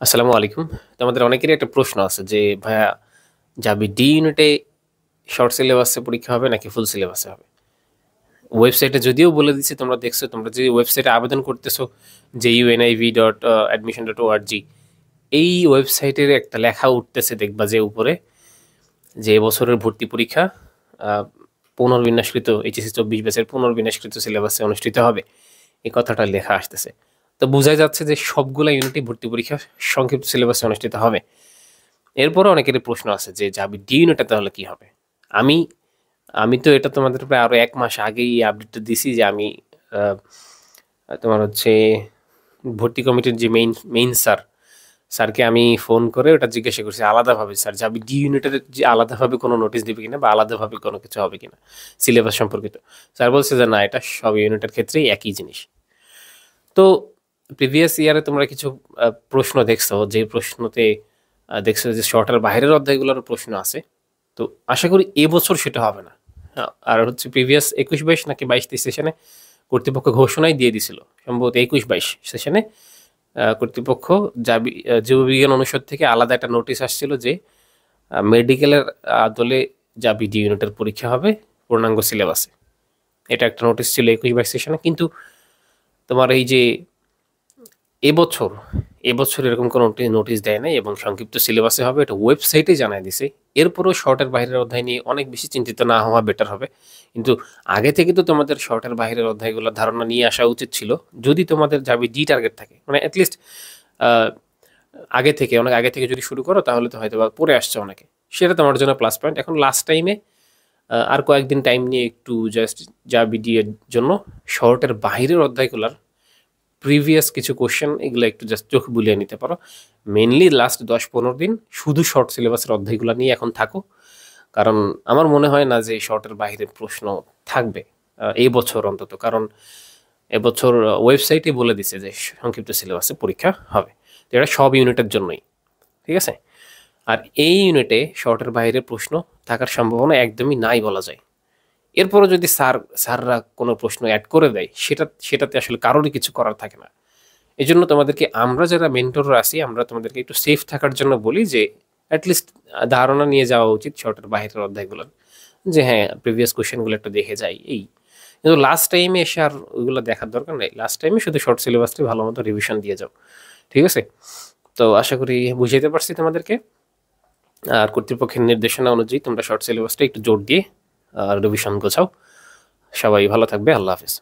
আসসালামু আলাইকুম। তো আমাদের অনেকেরই একটা প্রশ্ন আছে যে, "ভাইয়া যাবি ডি ইউনিটে শর্ট সিলেবাসে পরীক্ষা হবে নাকি ফুল সিলেবাসে হবে?" ওয়েবসাইটে যদিও বলে দিচ্ছে তোমরা দেখছো, তোমরা যে ওয়েবসাইটে আবেদন করতেছো junIV.admission.org এই ওয়েবসাইটের একটা লেখা উঠতেছে দেখবা যে উপরে যে এবছরের ভর্তি পরীক্ষা আ পুনর্বিন্যাসকৃত এইচএসসি ২৪ ব্যাচের পুনর্বিন্যাসকৃত সিলেবাসে অনুষ্ঠিত হবে। এই কথাটা লেখা আসতেছে। তো বোঝাই যাচ্ছে যে সবগুলা ইউনিটই ভর্তি পরীক্ষা সংক্ষিপ্ত সিলেবাসে অনুষ্ঠিত হবে। এরপরও অনেকেরই প্রশ্ন আছে যে যাবি ডি ইউনিটে তাহলে কি হবে? আমি আমি তো এটা তোমাদের প্রায় আরো ১ মাস আগেই এই আপডেটটা দিছি যে আমি আ তোমার হচ্ছে ভর্তি কমিটির যে মেইন স্যারকে আমি ফোন করে ওটা জিজ্ঞাসা করছি আলাদাভাবে, "স্যার যাবি ডি ইউনিটের যে আলাদাভাবে কোনো নোটিশ দিবে কিনা বা আলাদাভাবে কোনো কিছু হবে কিনা সিলেবাস সম্পর্কিত?" স্যার বলছে যে, "না, এটা সব ইউনিটের ক্ষেত্রেই একই জিনিস।" তো প্রিভিয়াস ইয়ারে তোমরা কিছু প্রশ্ন দেখছো, যে প্রশ্নতে দেখছো যে শর্টের বাইরের অধ্যায়গুলোরও প্রশ্ন আছে। তো আশা করি এবছর সেটা হবে না। আর হচ্ছে প্রিভিয়াস ২১-২২ নাকি ২২-২৩ সেশনে কর্তৃপক্ষ ঘোষণাই দিয়ে দিছিল। সম্ভবত ২১-২২ সেশনে কর্তৃপক্ষ জীববিজ্ঞান অনুষদ থেকে আলাদা একটা নোটিশ আসছিল যে মেডিকেলের আদলে বি.ডি ইউনিটের পরীক্ষা হবে পূর্ণাঙ্গ সিলেবাসে। এটা একটা নোটিশ ছিল ২১-২২ সেশনে। কিন্তু তোমার এই যে এবছর, এবছর এরকম কোনো নোটিশ দেয় নাই এবং সংক্ষিপ্ত সিলেবাসে হবে এটা ওয়েবসাইটে জানায় দিছে। এরপরেও শর্টের বাইরের অধ্যায় নিয়ে অনেক বেশি চিন্তিত না হওয়া বেটার হবে। কিন্তু আগে থেকে তো তোমাদের শর্টের বাইরের অধ্যায়গুলোর ধারণা নিয়ে আসা উচিত ছিল। যদি তোমাদের ডি টার্গেট থাকে। মানে এট লিস্ট আ অনেক আগে থেকে যদি শুরু করো তাহলে তো হয়তোবা পড়ে আসছে অনেকে। সেটা তোমার জন্য প্লাস পয়েন্ট। এখন লাস্ট টাইমে আর কয়েকদিন টাইম নিয়ে একটু জাস্ট ডি এর জন্য শর্টের বাহিরের অধ্যায়গুলার প্রিভিয়াস কিছু কোশ্চেন এগুলো একটু জাস্ট চোখ বুলিয়ে নিতে পারো। মেইনলি লাস্ট ১০-১৫ দিন শুধু শর্ট সিলেবাসের অধ্যায়গুলো নিয়ে এখন থাকো। কারণ আমার মনে হয় না যে শর্টের বাইরে প্রশ্ন থাকবে এই বছর অন্তত। কারণ এবছর ওয়েবসাইটে বলে দিছে যে সংক্ষিপ্ত সিলেবাসে পরীক্ষা হবে। তো এটা সব ইউনিটের জন্যই। ঠিক আছে? আর এই ইউনিটে শর্টের বাইরে প্রশ্ন থাকার সম্ভাবনা একদমই নাই বলা যায়। এরপরও যদি স্যাররা কোনো প্রশ্ন এড করে দেয় সেটাতে আসলে কারোরই কিছু করার থাকে না। এজন্য তোমাদেরকে আমরা যারা মেন্টররা আছি আমরা তোমাদেরকে একটু সেফ থাকার জন্য বলি যে এট লিস্ট ধারণা নিয়ে যাওয়া উচিত শর্টের বাহিরের অধ্যায়গুলোর। যে হ্যাঁ, প্রিভিয়াস কোয়েশ্চেনগুলো একটু দেখে যাই এই। কিন্তু লাস্ট টাইমে এসে আর ওইগুলো দেখার দরকার নাই। লাস্ট টাইমে শুধু শর্ট সিলেবাসটি ভালোমতো রিভিশন দিয়ে যাও। ঠিক আছে? তো আশা করি বুঝাইতে পারছি তোমাদেরকে। আর কর্তৃপক্ষের নির্দেশনা অনুযায়ী তোমরা শর্ট সিলেবাসটা একটু জোর দিয়ে রিভিশন গোছাও। সবাই ভালো থাকবে। আল্লাহ হাফেজ।